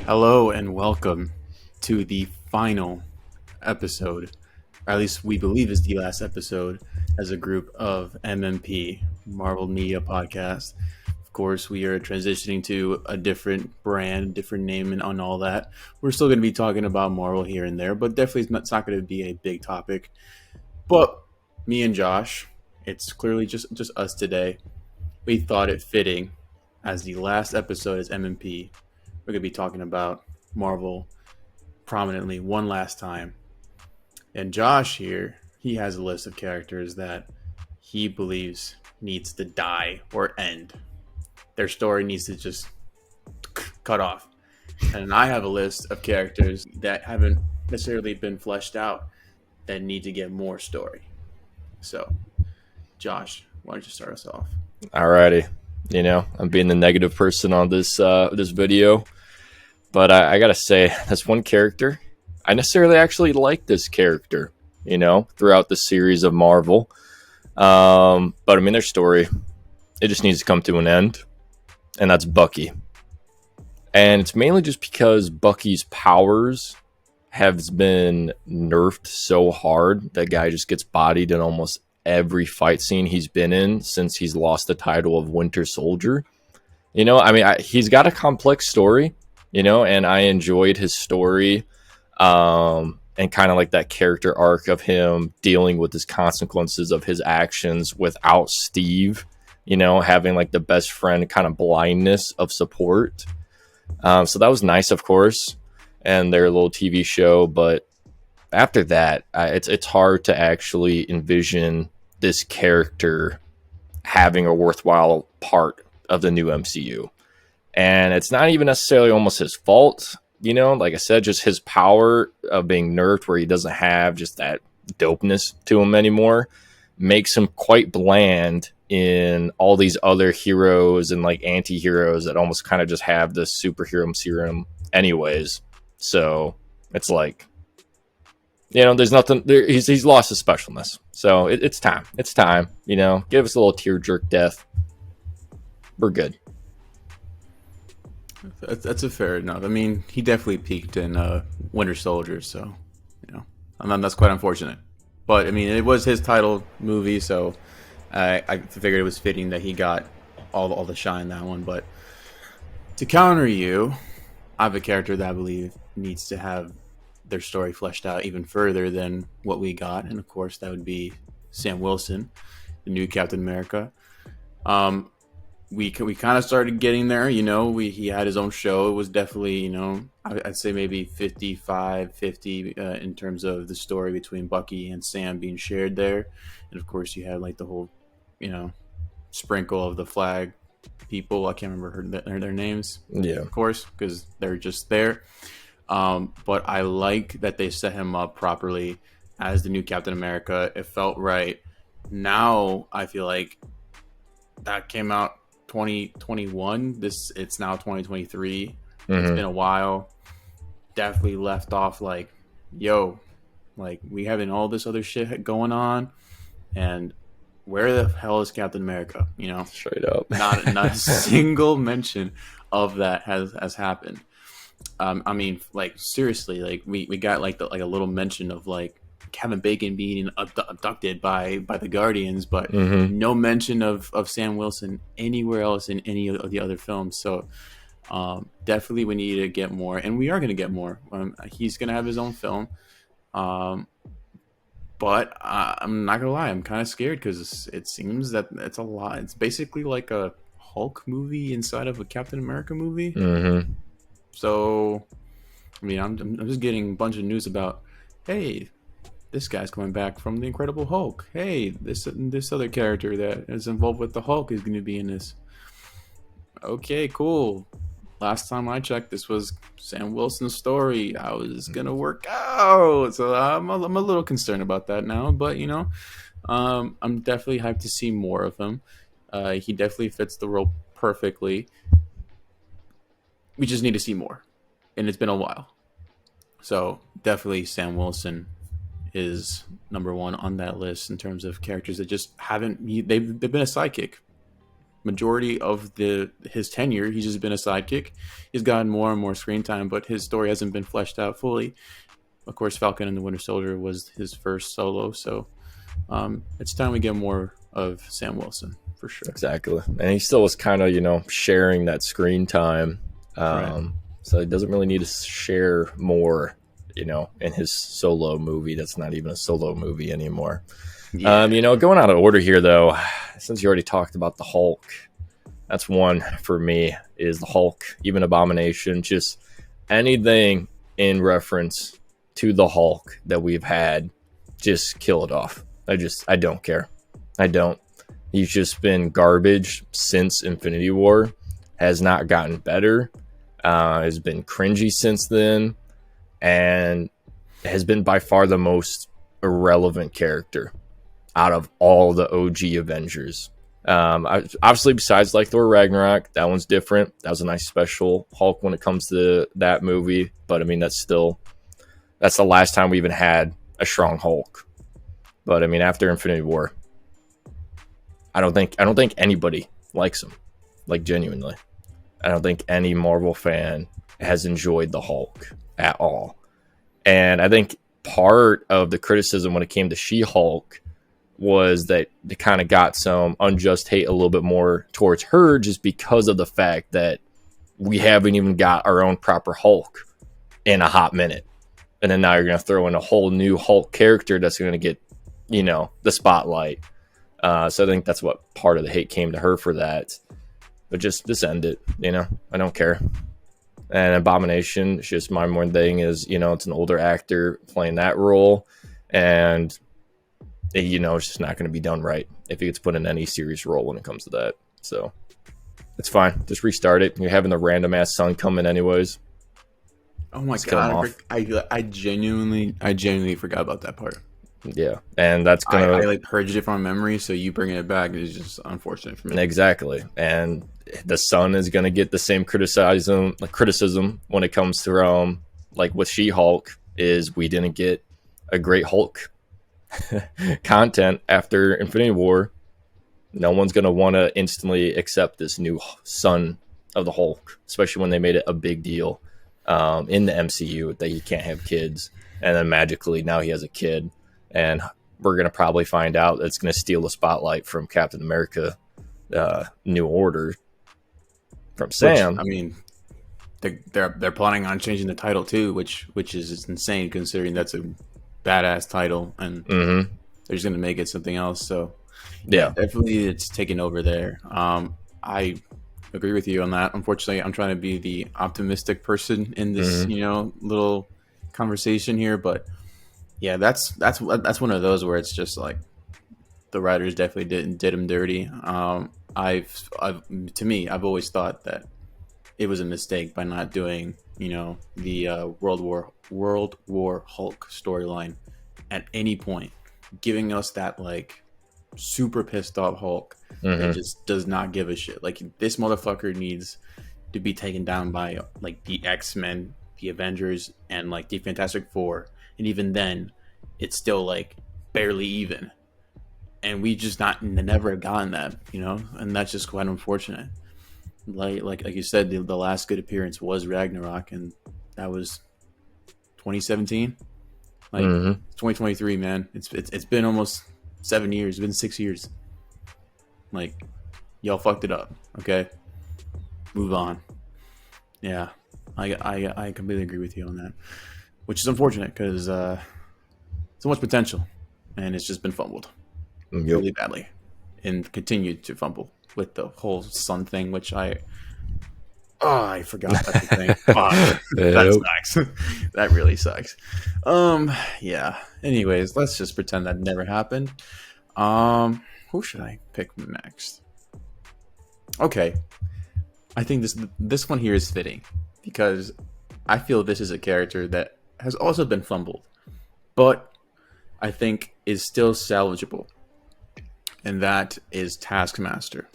Hello and welcome to the final episode, or at least we believe is the last episode as a group of MMP, Marvel Media Podcast. Of course, we are transitioning to a different brand, different name, and on all that. We're still going to be talking about Marvel here and there, but definitely it's not going to be a big topic. But me and Josh, it's clearly just us today. We thought it fitting as the last episode as MMP. We're going to be talking about Marvel prominently one last time. And Josh here, he has a list of characters that he believes needs to die or end. Their story needs to just cut off. And I have a list of characters that haven't necessarily been fleshed out that need to get more story. So, Josh, why don't you start us off? Alrighty. I'm being the negative person on this video. But I gotta say, that's one character. I necessarily actually like this character, throughout the series of Marvel. But I mean, their story, it just needs to come to an end. And that's Bucky. And it's mainly just because Bucky's powers have been nerfed so hard that guy just gets bodied in almost every fight scene he's been in since he's lost the title of Winter Soldier. He's got a complex story. And I enjoyed his story and kind of like that character arc of him dealing with his consequences of his actions without Steve, having like the best friend kind of blindness of support. So that was nice, of course, and their little TV show. But after that, it's hard to actually envision this character having a worthwhile part of the new MCU. And it's not even necessarily almost his fault, like I said, just his power of being nerfed where he doesn't have just that dopeness to him anymore makes him quite bland in all these other heroes and like anti-heroes that almost kind of just have this superhero serum anyways. So it's like, there's nothing there. He's lost his specialness. So it's time. It's time, give us a little tear jerk death. We're good. That's a fair enough. I mean, he definitely peaked in Winter Soldier, so that's quite unfortunate. But I mean, it was his title movie, so I figured it was fitting that he got all the shine that one. But to counter you, I have a character that I believe needs to have their story fleshed out even further than what we got, and of course, that would be Sam Wilson, the new Captain America. We kind of started getting there, he had his own show. It was definitely, I'd say maybe 55-50 in terms of the story between Bucky and Sam being shared there. And of course you had like the whole, sprinkle of the flag people. I can't remember their names. Yeah. Of course, because they're just there. But I like that they set him up properly as the new Captain America. It felt right. Now I feel like that came out 2021. It's now 2023. It's been a while. Definitely left off like, we having all this other shit going on, and where the hell is Captain America? Straight up. not a single mention of that has happened. I mean, like seriously, like we got like a little mention of like Kevin Bacon being abducted by the Guardians, but no mention of Sam Wilson anywhere else in any of the other films. So definitely we need to get more, and we are going to get more. He's going to have his own film, but I'm not going to lie, I'm kind of scared because it seems that it's a lot. It's basically like a Hulk movie inside of a Captain America movie. So I mean, I'm just getting a bunch of news about, hey, this guy's coming back from the Incredible Hulk. Hey, this other character that is involved with the Hulk is going to be in this. Okay, cool. Last time I checked, this was Sam Wilson's story. How is this going to work out? So I'm a little concerned about that now. But, I'm definitely hyped to see more of him. He definitely fits the role perfectly. We just need to see more. And it's been a while. So definitely Sam Wilson is number one on that list in terms of characters that just haven't. They've been a sidekick majority of his tenure, he's just been a sidekick. He's gotten more and more screen time, but his story hasn't been fleshed out fully. Of course, Falcon and the Winter Soldier was his first solo, so it's time we get more of Sam Wilson for sure. Exactly, and he still was kind of sharing that screen time, Right. so he doesn't really need to share more, in his solo movie. That's not even a solo movie anymore. Yeah. Going out of order here though, since you already talked about the Hulk, that's one for me is the Hulk, even Abomination, just anything in reference to the Hulk that we've had, just kill it off. I don't care. I don't. He's just been garbage since Infinity War, has not gotten better, has been cringy since then, and has been by far the most irrelevant character out of all the OG Avengers. Obviously, besides like Thor Ragnarok, that one's different. That was a nice special Hulk when it comes to that movie. But I mean, that's the last time we even had a strong Hulk. But I mean, after Infinity War, I don't think anybody likes him. Like, genuinely, I don't think any Marvel fan has enjoyed the Hulk at all. And I think part of the criticism when it came to She-Hulk was that they kind of got some unjust hate a little bit more towards her just because of the fact that we haven't even got our own proper Hulk in a hot minute. And then now you're going to throw in a whole new Hulk character that's going to get, the spotlight. So I think that's what part of the hate came to her for that. But just end it, I don't care. And Abomination, it's just my one thing is, it's an older actor playing that role. And it's just not going to be done right if he gets put in any serious role when it comes to that. So it's fine. Just restart it. You're having the random ass sun coming anyways. Oh my god! I genuinely forgot about that part. Yeah, and that's gonna. I like purged it from memory, so you bringing it back is just unfortunate for me. Exactly, and the sun is gonna get the same criticism when it comes to like with She-Hulk is we didn't get a great Hulk content after Infinity War. No one's going to want to instantly accept this new son of the Hulk, especially when they made it a big deal in the MCU that he can't have kids, and then magically now he has a kid, and we're going to probably find out it's going to steal the spotlight from Captain America New Order from Sam. Which, I mean, they're planning on changing the title too, which is insane considering that's a badass title, and they're just gonna make it something else. So yeah, definitely it's taken over there. I agree with you on that. Unfortunately, I'm trying to be the optimistic person in this little conversation here, but yeah, that's one of those where it's just like the writers definitely did him dirty. I've always thought that it was a mistake by not doing the World War Hulk storyline at any point, giving us that like super pissed off Hulk that just does not give a shit. Like, this motherfucker needs to be taken down by like the X-Men, the Avengers, and like the Fantastic Four, and even then it's still like barely even, and we just never have gotten that, and that's just quite unfortunate. Like you said, the last good appearance was Ragnarok, and that was 2017. Like 2023, man. It's been almost 7 years. It's been 6 years. Like, y'all fucked it up. Okay, move on. Yeah, I completely agree with you on that, which is unfortunate because so much potential, and it's just been fumbled really badly, and continued to fumble with the whole sun thing, which I forgot that's the thing. That sucks. That really sucks. Yeah. Anyways, let's just pretend that never happened. Who should I pick next? Okay. I think this one here is fitting because I feel this is a character that has also been fumbled, but I think is still salvageable. And that is Taskmaster.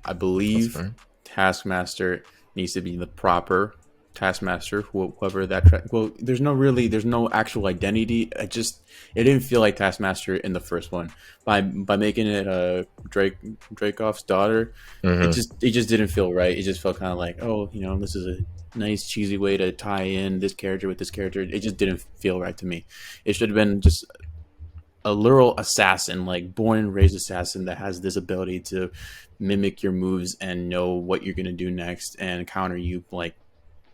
I believe Taskmaster needs to be the proper Taskmaster, whoever well, there's no actual identity. It didn't feel like Taskmaster in the first one. By making it Dracov's daughter, Mm-hmm. it just didn't feel right. It just felt kind of like, oh, this is a nice cheesy way to tie in this character with this character. It just didn't feel right to me. It should have been just a literal assassin, like born and raised assassin that has this ability to mimic your moves and know what you're gonna do next and counter you like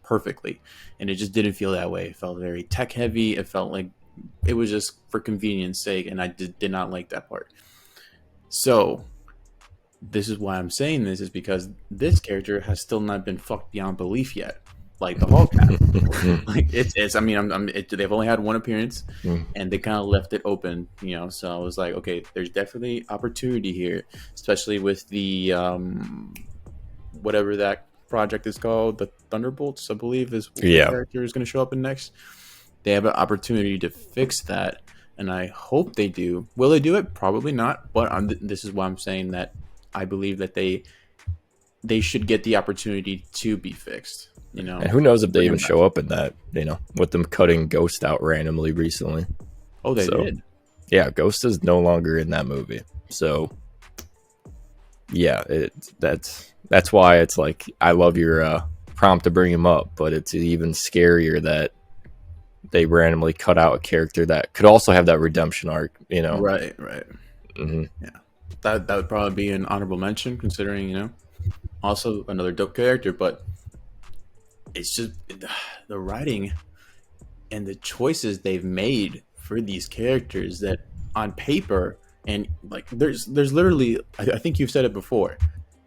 perfectly. And it just didn't feel that way. It felt very tech heavy. It felt like it was just for convenience sake, and I did not like that part. So this is why I'm saying this, is because this character has still not been fucked beyond belief yet, like the Hulk has. Like it's I mean they've only had one appearance, and they kind of left it open, so I was like, okay, there's definitely opportunity here, especially with the whatever that project is called, the Thunderbolts, I believe, is what the character is going to show up in next. They have an opportunity to fix that, and I hope they do. Will they do it? Probably not, but this is why I'm saying that I believe that they should get the opportunity to be fixed. And who knows if they even show up in that, with them cutting Ghost out randomly recently. Oh, they did? Yeah, Ghost is no longer in that movie. So, yeah, that's why it's like, I love your prompt to bring him up, but it's even scarier that they randomly cut out a character that could also have that redemption arc, Right. Mm-hmm. Yeah. That would probably be an honorable mention, considering, also another dope character, but it's just the writing and the choices they've made for these characters that on paper, and like there's literally, I think you've said it before,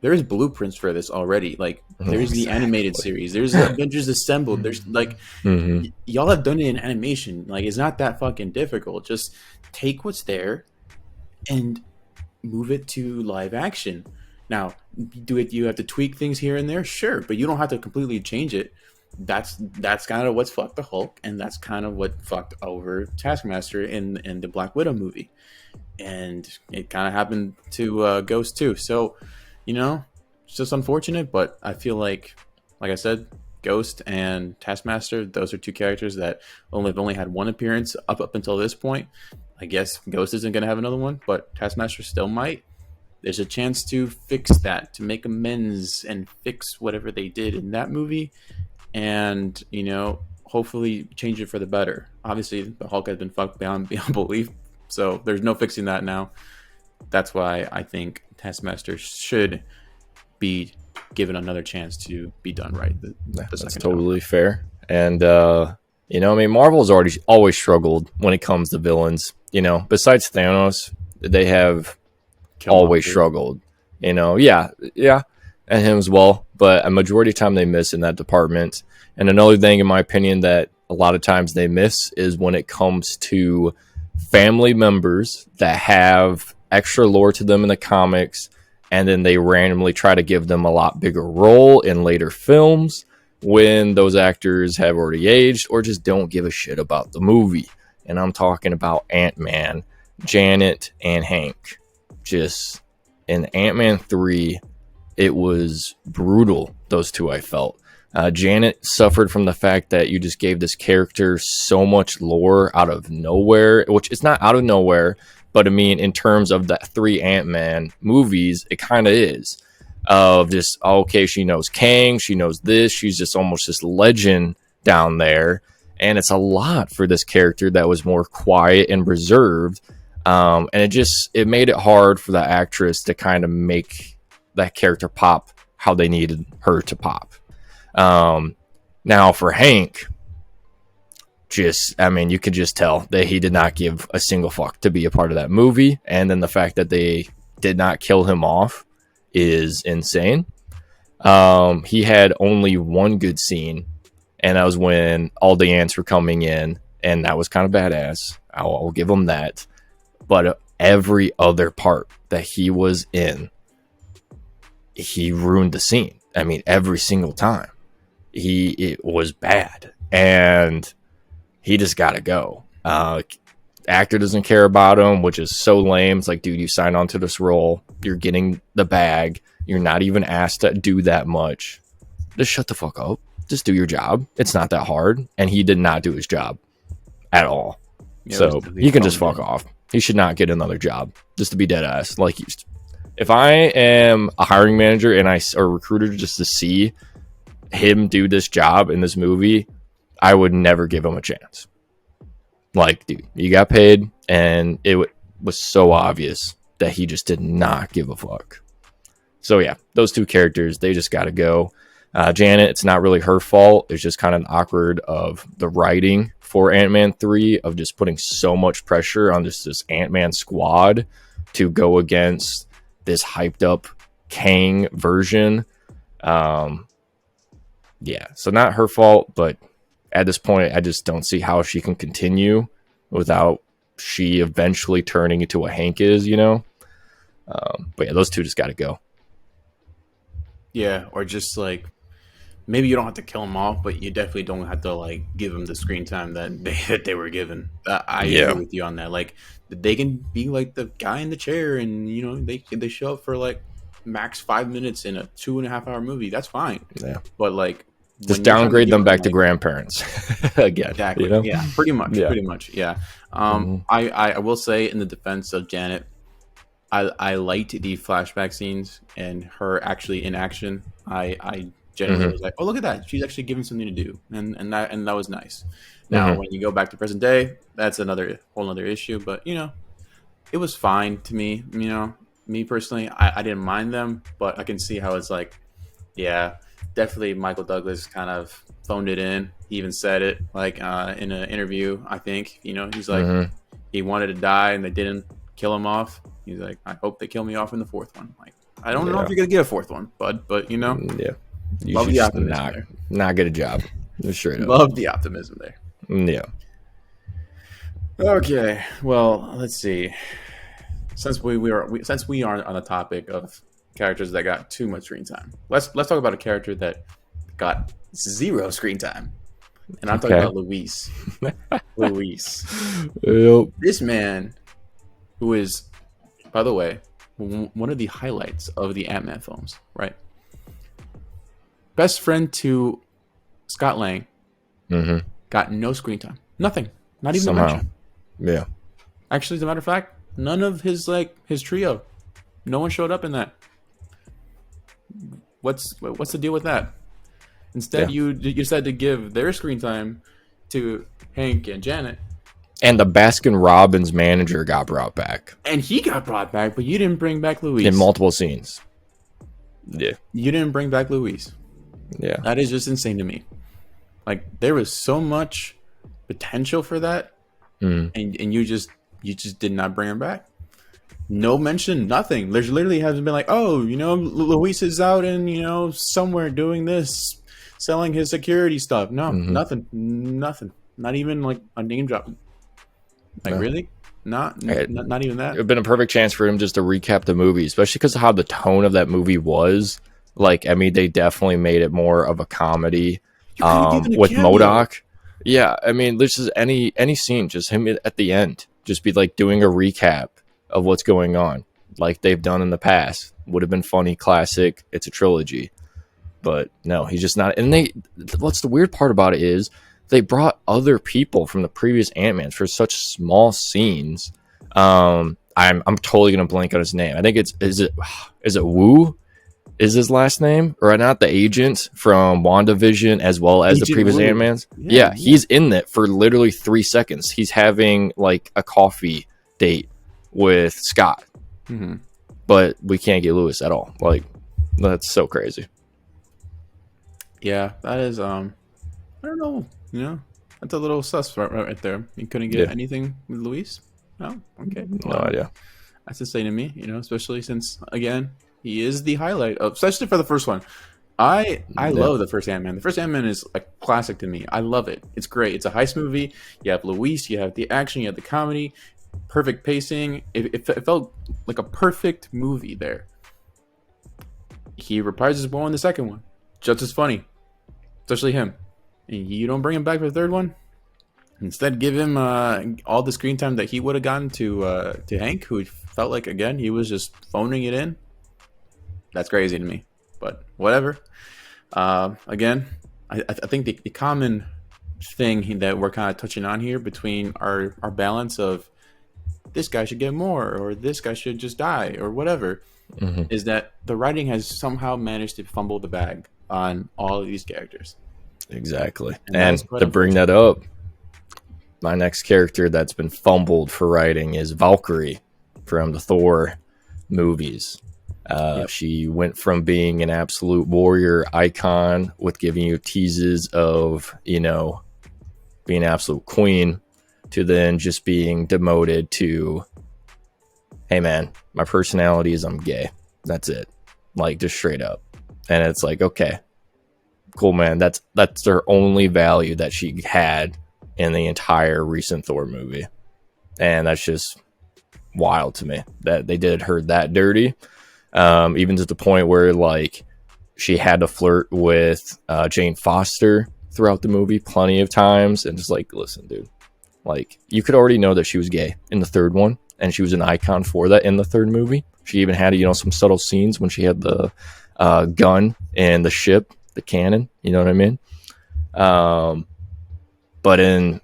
there is blueprints for this already. Like there's the animated series, there's Avengers Assembled, there's like y'all have done it in animation. Like it's not that fucking difficult. Just take what's there and move it to live action. Now, you have to tweak things here and there? Sure, but you don't have to completely change it. That's kind of what's fucked the Hulk, and that's kind of what fucked over Taskmaster in the Black Widow movie. And it kind of happened to Ghost too. So, it's just unfortunate, but I feel like I said, Ghost and Taskmaster, those are two characters that have only had one appearance up until this point. I guess Ghost isn't going to have another one, but Taskmaster still might. There's a chance to fix that, to make amends and fix whatever they did in that movie, and hopefully change it for the better. Obviously, the Hulk has been fucked beyond belief, so there's no fixing that now. That's why I think Taskmaster should be given another chance to be done right. That's totally fair. And Marvel's always struggled when it comes to villains. Besides Thanos, they have always struggled. Yeah, and him as well. But a majority of the time they miss in that department. And another thing, in my opinion, that a lot of times they miss is when it comes to family members that have extra lore to them in the comics, and then they randomly try to give them a lot bigger role in later films when those actors have already aged or just don't give a shit about the movie. And I'm talking about Ant-Man, Janet, and Hank. Just in Ant-Man 3, it was brutal, those two, I felt. Janet suffered from the fact that you just gave this character so much lore out of nowhere, which is not out of nowhere, but I mean, in terms of the 3 Ant-Man movies, it kind of is. Of just, okay, she knows Kang, she knows this, she's just almost this legend down there. And it's a lot for this character that was more quiet and reserved. And it made it hard for the actress to kind of make that character pop how they needed her to pop. Now for Hank, you could just tell that he did not give a single fuck to be a part of that movie. And then the fact that they did not kill him off is insane. He had only one good scene, and that was when all the ants were coming in, and that was kind of badass. I'll give him that. But every other part that he was in, he ruined the scene. I mean, every single time. It was bad, and he just gotta go. Actor doesn't care about him, which is so lame. It's like, dude, you signed on to this role. You're getting the bag. You're not even asked to do that much. Just shut the fuck up. just do your job. It's not that hard. And he did not do his job at all. Yeah, So he can just fuck off. He should not get another job, just to be dead ass. Like, if I am a hiring manager and or recruiter just to see him do this job in this movie, I would never give him a chance. Like, dude, you got paid, and it was so obvious that he just did not give a fuck. So yeah, those two characters, they just got to go. Janet, it's not really her fault. It's just kind of awkward of the writing for Ant-Man 3 of just putting so much pressure on this Ant-Man squad to go against this hyped up Kang version. Yeah, so not her fault, but at this point, I just don't see how she can continue without she eventually turning into what Hank is, you know? But yeah, those two just got to go. Yeah, or just like, maybe you don't have to kill them off, but you definitely don't have to like give them the screen time that they were given. I agree with you on that. Like, they can be like the guy in the chair, and you know they show up for like max 5 minutes in a 2.5 hour movie. That's fine. Yeah, but like, just downgrade them back to grandparents again. Exactly. You know? Yeah, pretty much. Yeah. I will say, in the defense of Janet, I liked the flashback scenes and her actually in action. I generally was like, oh, look at that, she's actually given something to do, and that was nice. Now when you go back to present day, that's another whole other issue, but you know, it was fine to me. You know, me personally, I didn't mind them, but I can see how it's like, yeah, definitely Michael Douglas kind of phoned it in. He even said it like in an interview, I think. You know, he's like, he wanted to die and they didn't kill him off. He's like, I hope they kill me off in the fourth one. Like, I don't know if you're gonna get a fourth one, but you know, you love should the just optimism there. not get a job. Straight up. Love the optimism there. Yeah. Okay, well, let's see. Since we are on the topic of characters that got too much screen time, let's talk about a character that got 0 screen time, and I'm talking about Louise. Louise. Yep. This man, who is, by the way, one of the highlights of the Ant-Man films, right? Best friend to Scott Lang, got no screen time. Nothing. Not even a mention. Yeah. Actually, as a matter of fact, none of his trio. No one showed up in that. What's the deal with that? Instead, you decided to give their screen time to Hank and Janet. And the Baskin Robbins manager got brought back. And he got brought back, but you didn't bring back Louise. In multiple scenes. Yeah. You didn't bring back Louise. Yeah. That is just insane to me. Like, there was so much potential for that, and you just did not bring her back. No mention, nothing. There's literally hasn't been like, oh, you know, Luis is out in, you know, somewhere doing this, selling his security stuff. No, nothing. Not even like a name drop. Like, really? Not even that. It would have been a perfect chance for him just to recap the movie, especially because of how the tone of that movie was. Like, I mean, they definitely made it more of a comedy with MODOK. Yeah, I mean, this is any scene, just him at the end, just be like doing a recap of what's going on, like they've done in the past. Would have been funny, classic. It's a trilogy, but no, he's just not. And what's the weird part about it is they brought other people from the previous Ant-Mans for such small scenes. I'm totally gonna blank on his name. I think is it Wu? Is his last name, or not? The agent from WandaVision, as well as the previous Ant-Mans. Yeah, he's in it for literally 3 seconds. He's having like a coffee date with Scott, but we can't get Lewis at all. Like, that's so crazy. Yeah, that is. I don't know. You know, that's a little sus right there. You couldn't get anything with Luis. No, okay, no idea. That's insane to me. You know, especially since again, he is the highlight of, especially for the first one. I love the first Ant-Man. The first Ant-Man is a classic to me. I love it. It's great. It's a heist movie. You have Luis, you have the action, you have the comedy, perfect pacing. It felt like a perfect movie there. He reprises well in the second one. Just as funny. Especially him. And you don't bring him back for the third one? Instead, give him all the screen time that he would have gotten to Hank, who felt like, again, he was just phoning it in. That's crazy to me, but whatever. Again, I think the common thing that we're kind of touching on here between our balance of this guy should get more or this guy should just die or whatever is that the writing has somehow managed to fumble the bag on all of these characters. Exactly. And To bring that up, my next character that's been fumbled for writing is Valkyrie from the Thor movies. She went from being an absolute warrior icon with giving you teases of, you know, being an absolute queen to then just being demoted to, hey man, my personality is I'm gay. That's it. Like, just straight up. And it's like, okay, cool, man. That's her only value that she had in the entire recent Thor movie. And that's just wild to me that they did her that dirty. Even to the point where, like, she had to flirt with Jane Foster throughout the movie plenty of times. And just like, listen, dude, like, you could already know that she was gay in the third one. And she was an icon for that in the third movie. She even had, you know, some subtle scenes when she had the gun and the ship, the cannon. You know what I mean? But in,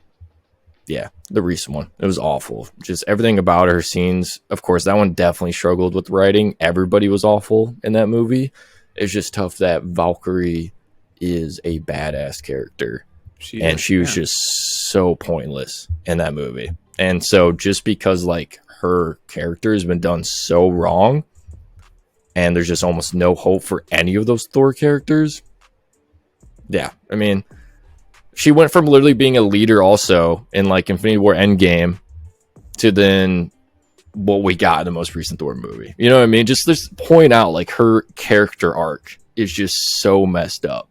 the recent one, it was awful. Just everything about her scenes. Of course, that one definitely struggled with writing. Everybody was awful in that movie. It's just tough that Valkyrie is a badass character. She was just so pointless in that movie. And so just because, like, her character has been done so wrong and there's just almost no hope for any of those Thor characters. Yeah, I mean, she went from literally being a leader also in, like, Infinity War Endgame to then what we got in the most recent Thor movie. You know what I mean? Just point out, like, her character arc is just so messed up.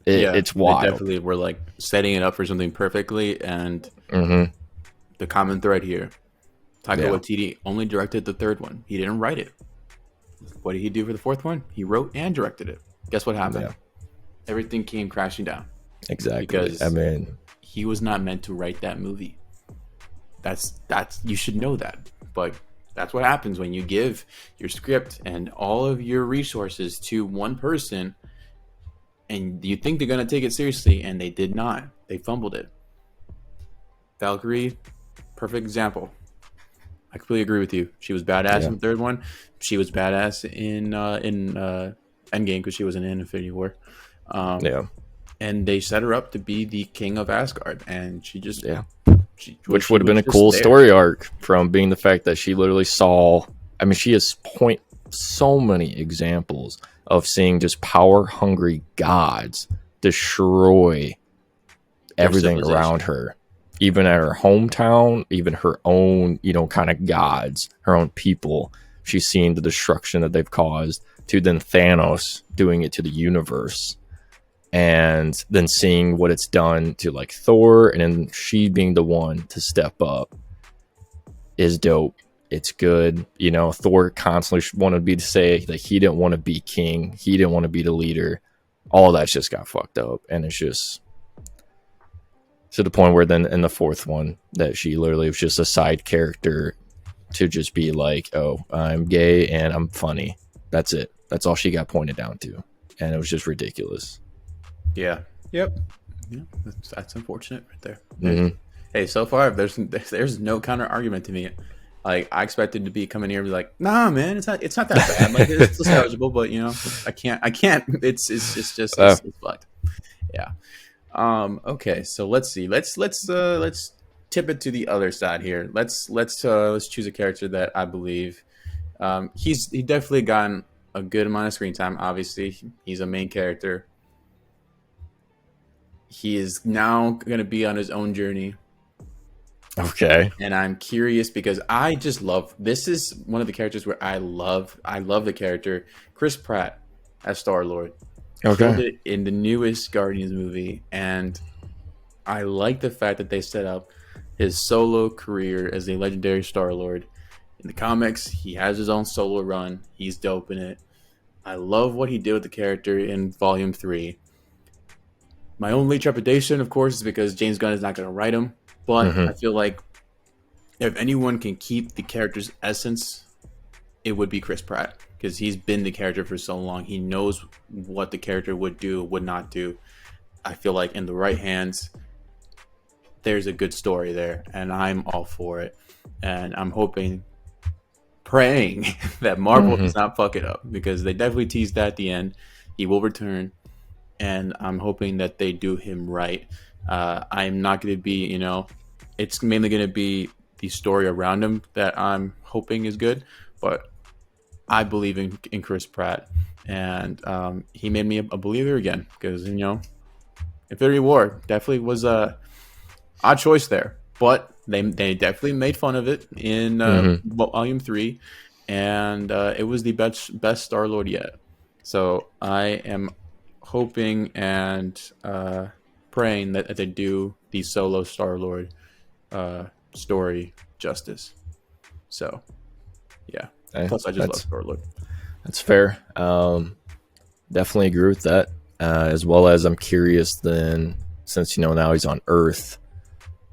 It's wild. Definitely, we're like setting it up for something perfectly, and the common thread here: Taika Waititi only directed the third one. He didn't write it. What did he do for the fourth one? He wrote and directed it. Guess what happened? Yeah. Everything came crashing down. Exactly. Because I mean, he was not meant to write that movie. That's you should know that. But that's what happens when you give your script and all of your resources to one person, and you think they're gonna take it seriously, and they did not. They fumbled it. Valkyrie, perfect example. I completely agree with you. She was badass in the third one. She was badass in Endgame because she was in Infinity War. And they set her up to be the king of Asgard, and she just which would have been a cool story arc from being the fact that she literally saw. I mean, she has so many examples of seeing just power hungry gods destroy everything around her, even at her hometown, even her own, you know, kind of gods, her own people. She's seen the destruction that they've caused, to then Thanos doing it to the universe, and then seeing what it's done to, like, Thor, and then she being the one to step up is dope. It's good. You know, Thor constantly wanted to say that he didn't want to be king. He didn't want to be the leader. All that just got fucked up. And it's just to the point where then in the fourth one that she literally was just a side character to just be like, oh, I'm gay and I'm funny. That's it. That's all she got pointed down to. And it was just ridiculous. Yeah. Yep. Yeah, that's unfortunate right there. Hey, so far there's no counter argument to me. Like, I expected to be coming here and be like, nah, man, it's not that bad. Like, it's still salvageable, but, you know, I can't. It's just fucked. Yeah. Okay, so let's see. Let's tip it to the other side here. Let's choose a character that I believe he definitely gotten a good amount of screen time. Obviously, he's a main character. He is now going to be on his own journey. Okay. And I'm curious because I just love, this is one of the characters where I love the character Chris Pratt as StarLord. Killed it in the newest Guardians movie, and I like the fact that they set up his solo career as a legendary StarLord. In the comics, he has his own solo run. He's dope in it. I love what he did with the character in Volume 3. My only trepidation, of course, is because James Gunn is not going to write him. But I feel like if anyone can keep the character's essence, it would be Chris Pratt. because he's been the character for so long. He knows what the character would do, would not do. I feel like in the right hands, there's a good story there, and I'm all for it. And I'm hoping, praying that Marvel does not fuck it up, because they definitely teased that at the end. He will return, and I'm hoping that they do him right. I'm not going to be, it's mainly going to be the story around him that I'm hoping is good, but I believe in Chris Pratt, and he made me a believer again, because Infinity War definitely was a odd choice there, but they definitely made fun of it in Volume 3, and it was the best StarLord yet. So I am hoping and praying that they do the solo StarLord story justice. So yeah. Plus, I just love StarLord. That's fair. Definitely agree with that. As well as I'm curious then, since now he's on Earth,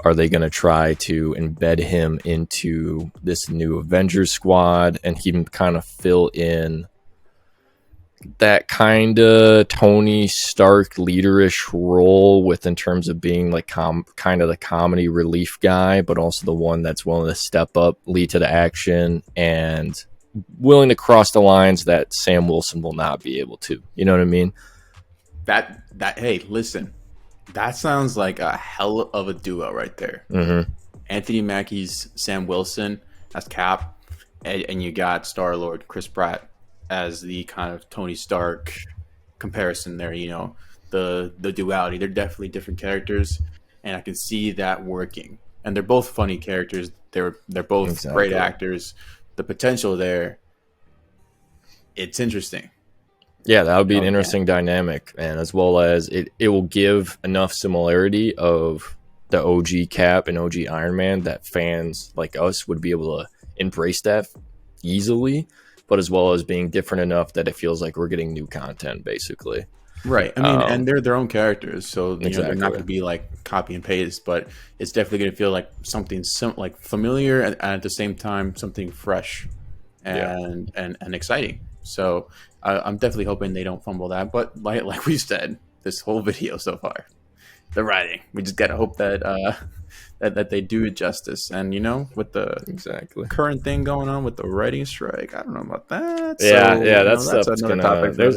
are they going to try to embed him into this new Avengers squad, and he can kind of fill in that kind of Tony Stark leaderish role in terms of being like kind of the comedy relief guy, but also the one that's willing to step up, lead to the action, and willing to cross the lines that Sam Wilson will not be able to. You know what I mean? Hey, listen, that sounds like a hell of a duo right there. Anthony Mackie's Sam Wilson as Cap, and you got StarLord Chris Pratt as the kind of Tony Stark comparison there. The duality. They're definitely different characters, and I can see that working. And they're both funny characters. They're both great actors. The potential there, it's interesting. Yeah, that would be an interesting dynamic, and as well as it will give enough similarity of the OG Cap and OG Iron Man that fans like us would be able to embrace that easily, but as well as being different enough that it feels like we're getting new content, basically. Right. I mean, and they're their own characters, so they're not going to be like copy and paste, but it's definitely going to feel like something like familiar, and at the same time something fresh and exciting. So I'm definitely hoping they don't fumble that. But like we said, this whole video so far, the writing, we just got to hope that that they do it justice. And with the current thing going on with the writing strike, I don't know about that.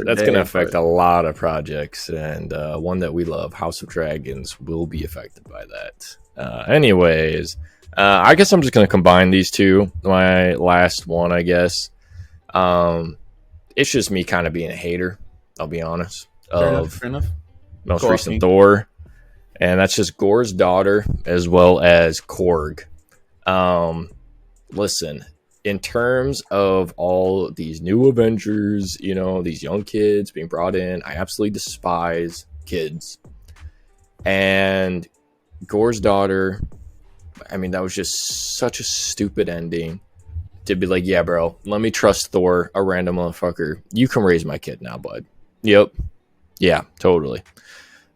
That's gonna affect a lot of projects, and one that we love, House of Dragons, will be affected by that. Anyways, I guess I'm just gonna combine these two. My last one, I guess. It's just me kind of being a hater, I'll be honest, fair enough. Most recent Thor. And that's just Gore's daughter, as well as Korg. Listen, in terms of all these new Avengers, these young kids being brought in, I absolutely despise kids. And Gore's daughter, I mean, that was just such a stupid ending. To be like, yeah, bro, let me trust Thor, a random motherfucker. You can raise my kid now, bud. Yep. Yeah, totally.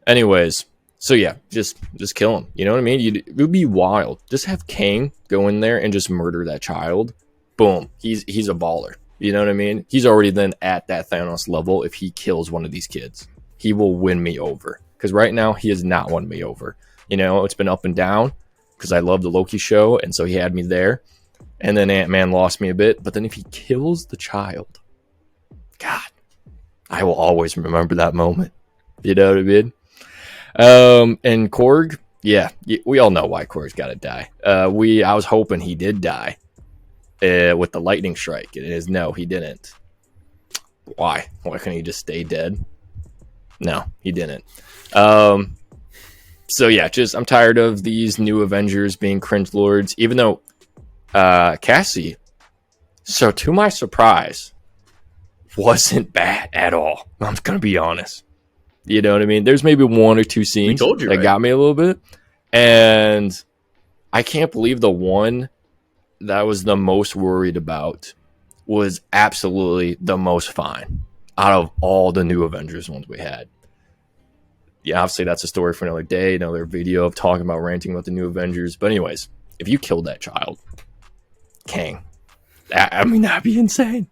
Anyways, so yeah, just kill him. You know what I mean? It would be wild. Just have Kang go in there and just murder that child. Boom. He's a baller. You know what I mean? He's already then at that Thanos level. If he kills one of these kids, he will win me over. Because right now, he has not won me over. It's been up and down because I love the Loki show, and so he had me there. And then Ant-Man lost me a bit. But then if he kills the child, God, I will always remember that moment. You know what I mean? And Korg, yeah, we all know why Korg's got to die. I was hoping he did die with the lightning strike. It is no, he didn't. Why? Why couldn't he just stay dead? No, he didn't. So yeah, I'm tired of these new Avengers being cringe lords, even though Cassie, so to my surprise, wasn't bad at all. I'm gonna be honest. You know what I mean? There's maybe one or two scenes that got me a little bit, and I can't believe the one that I was the most worried about was absolutely the most fine out of all the new Avengers ones we had. Yeah, obviously that's a story for another day, another video of talking about ranting about the new Avengers. But anyways, if you killed that child, Kang, I mean, that'd be insane.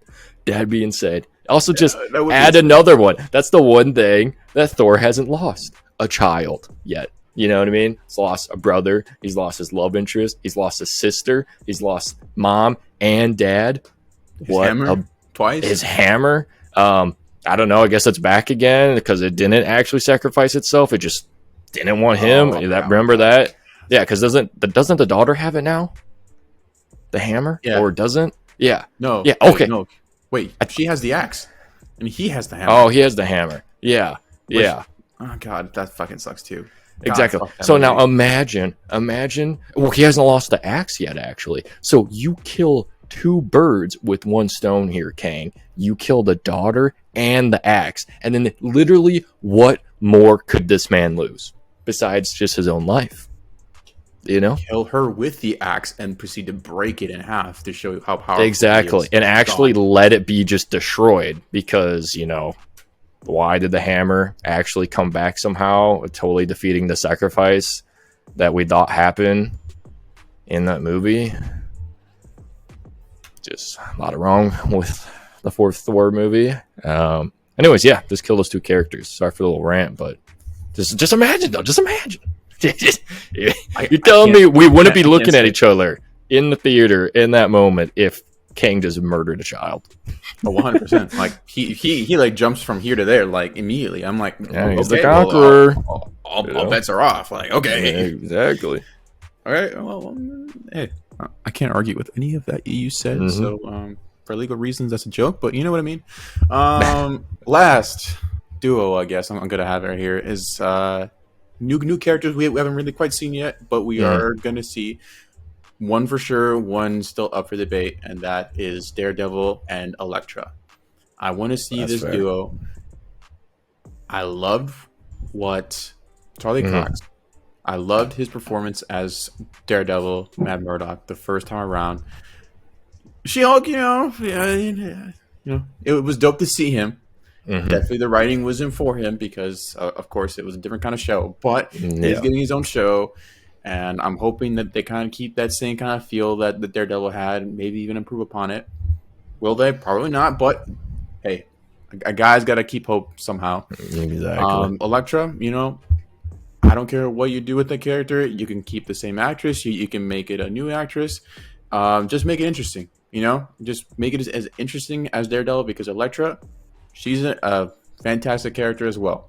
That being said, also just that would be add insane. another one. That's the one thing that Thor hasn't lost: a child yet. You know what I mean? He's lost a brother. He's lost his love interest. He's lost his sister. He's lost mom and dad. His hammer twice. His hammer. I don't know. I guess it's back again because it didn't actually sacrifice itself. It just didn't want him. Remember that? Yeah, because doesn't the daughter have it now? The hammer? Yeah. Or doesn't? Yeah. No. Yeah. Okay. No. Wait. She has the axe, and he has the hammer. Oh, he has the hammer. Yeah. Yeah. Oh God, that fucking sucks too. God, Exactly. So now imagine. Well, he hasn't lost the axe yet, actually. So you kill two birds with one stone here, Kang. You kill the daughter and the axe, and then literally, what more could this man lose besides just his own life? You know, kill her with the axe and proceed to break it in half to show how powerful. Exactly, and actually let it be just destroyed because why did the hammer actually come back somehow, totally defeating the sacrifice that we thought happened in that movie? Just a lot of wrong with the fourth Thor movie. Anyways, yeah, just kill those two characters. Sorry for the little rant, but just imagine though. Just imagine. You're telling me we wouldn't be looking at each other in the theater in that moment if Kang just murdered a child? 100%. Like he like jumps from here to there like immediately. I'm like, yeah, he's the conqueror. Well, all bets are off. Like, okay, yeah, exactly. All right. Well, hey, I can't argue with any of that you said. Mm-hmm. So, for legal reasons, that's a joke. But you know what I mean. Last duo, I guess I'm gonna have it here is new characters we haven't really quite seen yet, but we are gonna see. One for sure, one still up for debate, and that is Daredevil and Elektra. I want to see this duo. I love what Charlie Cox. I loved his performance as Daredevil, Matt Murdock, the first time around. She-Hulk, it was dope to see him. Mm-hmm. Definitely, the writing wasn't for him because, of course, it was a different kind of show. But he's getting his own show. And I'm hoping that they kind of keep that same kind of feel that the Daredevil had, maybe even improve upon it. Will they? Probably not. But hey, a guy's got to keep hope somehow. Exactly. Elektra, I don't care what you do with the character. You can keep the same actress. You can make it a new actress. Just make it interesting. Just make it as interesting as Daredevil because Elektra, she's a fantastic character as well.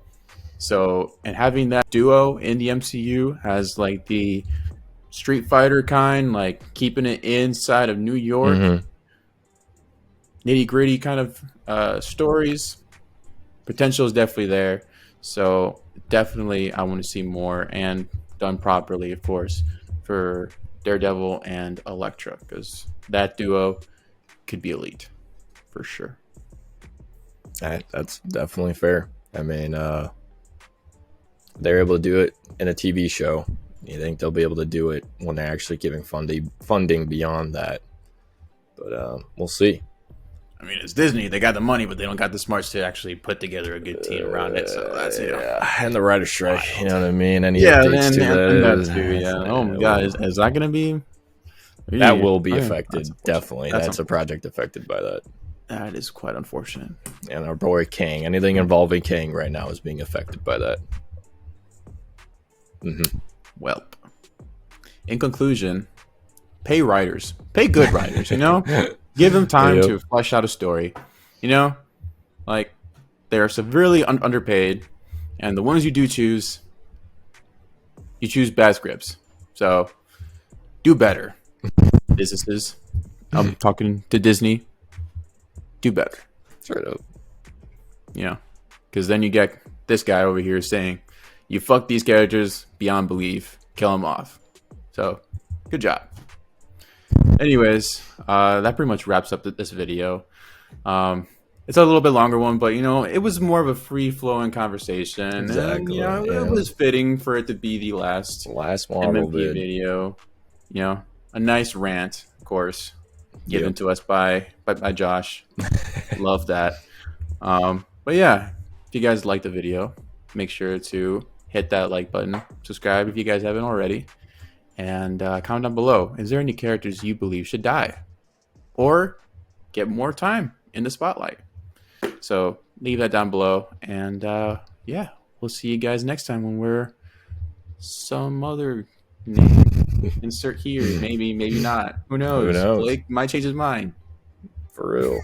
So, and having that duo in the MCU has like the Street Fighter kind, like keeping it inside of New York, nitty gritty kind of stories. Potential is definitely there. So, definitely, I want to see more and done properly, of course, for Daredevil and Elektra because that duo could be elite for sure. That's definitely fair. I mean, they're able to do it in a TV show. You think they'll be able to do it when they're actually giving funding beyond that? But we'll see. I mean, it's Disney. They got the money, but they don't got the smarts to actually put together a good team around it. So that's and the writer's strike. You know what I mean? Any updates to that too, yeah. Oh my God, is that going to be? That will be affected. Definitely, that's a project affected by that. That is quite unfortunate. And our boy Kang, anything involving Kang right now is being affected by that. Well, in conclusion, pay writers, pay good writers. Give them time to flesh out a story. Like they are severely underpaid, and the ones you do choose, you choose bad scripts. So do better, businesses. I'm talking to Disney. Do better. Straight up. Because then you get this guy over here saying, you fuck these characters beyond belief. Kill them off. So, good job. Anyways, that pretty much wraps up this video. It's a little bit longer one, but, it was more of a free-flowing conversation. Exactly. And, it was fitting for it to be the last Marvel video. A nice rant, of course, given to us by Josh. Love that. But yeah, if you guys liked the video, make sure to hit that like button, subscribe if you guys haven't already, and comment down below. Is there any characters you believe should die or get more time in the spotlight. So leave that down below. And yeah, we'll see you guys next time when we're some other name. Insert here. Maybe not. Who knows? Who knows? Blake might change his mind. For real.